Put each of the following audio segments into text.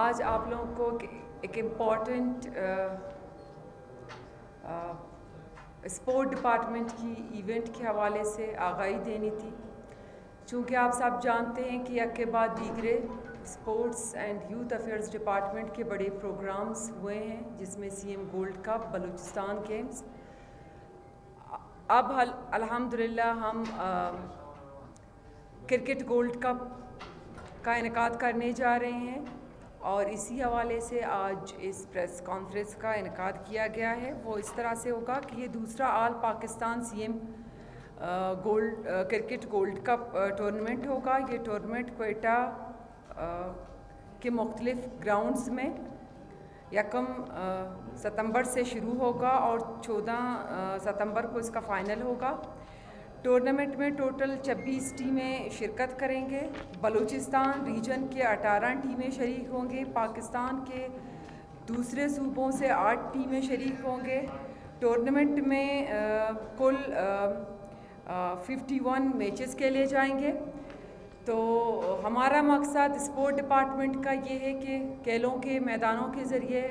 आज आप लोगों को एक इम्पॉर्टेंट स्पोर्ट डिपार्टमेंट की इवेंट के हवाले से आगाही देनी थी। चूँकि आप सब जानते हैं कि एक के बाद दीगरे sports and youth affairs department के बड़े प्रोग्राम्स हुए हैं, जिसमें CM gold cup, Balochistan games. अब अल्हम्दुलिल्लाह हम क्रिकेट गोल्ड कप का इनेकाद करने जा रहे हैं और इसी हवाले से आज इस प्रेस कॉन्फ्रेंस का इनेकाद किया गया है। वो इस तरह से होगा कि ये दूसरा all Pakistan CM cricket gold cup tournament होगा। ये टूर्नामेंट क्वेटा के मुख्तलिफ ग्राउंड्स में 1 सितंबर से शुरू होगा और 14 सितंबर को इसका फ़ाइनल होगा। टूर्नामेंट में टोटल 26 टीमें शिरकत करेंगे। बलूचिस्तान रीजन के 18 टीमें शरीक होंगे। पाकिस्तान के दूसरे सूबों से 8 टीमें शरीक होंगे। टूर्नामेंट में कुल 51 मैचेस खेले जाएंगे। तो हमारा मकसद स्पोर्ट डिपार्टमेंट का ये है कि खेलों के मैदानों के ज़रिए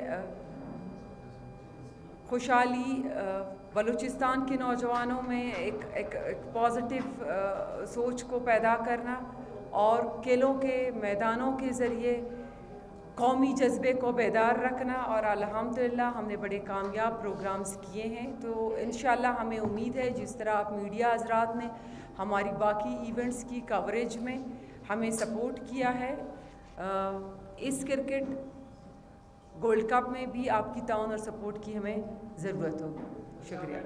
खुशहाली बलूचिस्तान के नौजवानों में एक पॉजिटिव सोच को पैदा करना और खेलों के मैदानों के ज़रिए कौमी जज्बे को बेदार रखना। और अल्हम्दुलिल्लाह हमने बड़े कामयाब प्रोग्राम्स किए हैं। तो इंशाल्लाह हमें उम्मीद है, जिस तरह आप मीडिया हज़रात ने हमारी बाकी इवेंट्स की कवरेज में हमें सपोर्ट किया है, इस क्रिकेट गोल्ड कप में भी आपकी ताउन और सपोर्ट की हमें ज़रूरत होगी। शुक्रिया।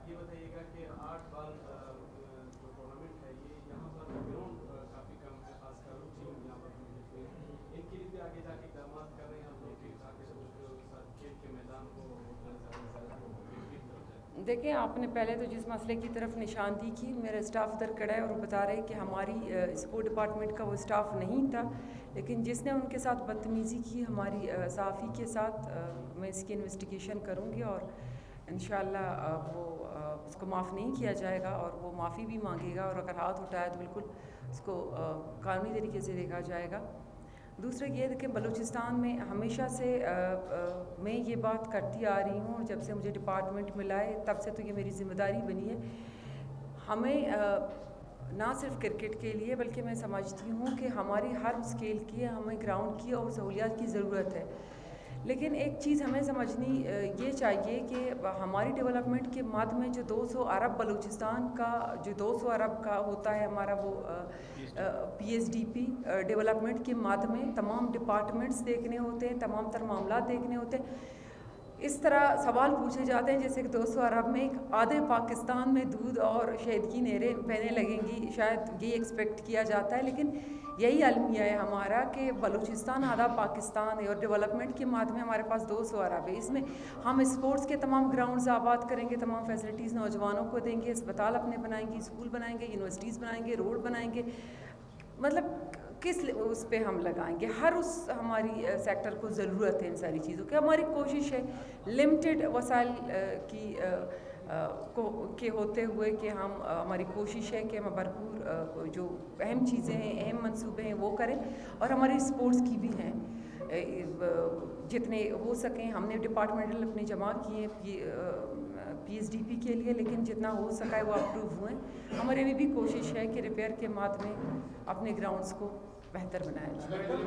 ये बताइएगा कि 8 बाल जो टूर्नामेंट है ये यहाँ पर ग्राउंड काफ़ी कम है, खासकर यहाँ पर इनके लिए आगे जाके इकदाम कर रहे हैं हम लोग खेल के मैदान को। देखें, आपने पहले तो जिस मसले की तरफ निशानदी की, मेरा स्टाफ इधर खड़ा है और बता रहे हैं कि हमारी स्पोर्ट डिपार्टमेंट का वो स्टाफ नहीं था, लेकिन जिसने उनके साथ बदतमीज़ी की हमारी सहाफ़ी के साथ, मैं इसकी इन्वेस्टिगेशन करूँगी और इंशाअल्लाह वो उसको माफ़ नहीं किया जाएगा और वो माफ़ी भी मांगेगा और अगर हाथ उठाया तो बिल्कुल उसको कानूनी तरीके से देखा जाएगा। दूसरा ये देखें, बलूचिस्तान में हमेशा से मैं ये बात करती आ रही हूँ, जब से मुझे डिपार्टमेंट मिला है तब से तो ये मेरी ज़िम्मेदारी बनी है। हमें ना सिर्फ क्रिकेट के लिए बल्कि मैं समझती हूँ कि हमारी हर स्केल की हमें ग्राउंड की और सहूलियात की ज़रूरत है। लेकिन एक चीज़ हमें समझनी ये चाहिए कि हमारी डेवलपमेंट के मद में जो 200 अरब बलूचिस्तान का जो 200 अरब का होता है हमारा वो PSDP डेवलपमेंट के मद में तमाम डिपार्टमेंट्स देखने होते हैं, तमाम तर मामला देखने होते हैं। इस तरह सवाल पूछे जाते हैं जैसे कि 200 अरब में एक आधे पाकिस्तान में दूध और शहद की नहरें बहने लगेंगी, शायद ये एक्सपेक्ट किया जाता है। लेकिन यही अलमिया है हमारा कि बलूचिस्तान आधा पाकिस्तान है और डेवलपमेंट के माध्यम में हमारे पास 200 अरब है। इसमें हम स्पोर्ट्स के तमाम ग्राउंड्स आबाद करेंगे, तमाम फैसिलिटीज़ नौजवानों को देंगे, अस्पताल अपने बनाएंगे, स्कूल बनाएंगे, यूनिवर्सिटीज़ बनाएंगे, रोड बनाएंगे। मतलब किस उस पर हम लगाएंगे, हर उस हमारी सेक्टर को ज़रूरत है इन सारी चीज़ों की। हमारी कोशिश है लिमिटेड वसाइल की के होते हुए कि हम हमारी कोशिश है कि हम भरपूर जो अहम चीज़ें हैं, अहम मंसूबे हैं वो करें और हमारी स्पोर्ट्स की भी हैं, जितने हो सकें। हमने डिपार्टमेंटल अपने जमा किए PSDP के लिए, लेकिन जितना हो सका है वो अप्रूव हुए। हमारी भी कोशिश है कि रिपेयर के माध्यम में अपने ग्राउंड्स को बेहतर बनाया जाए।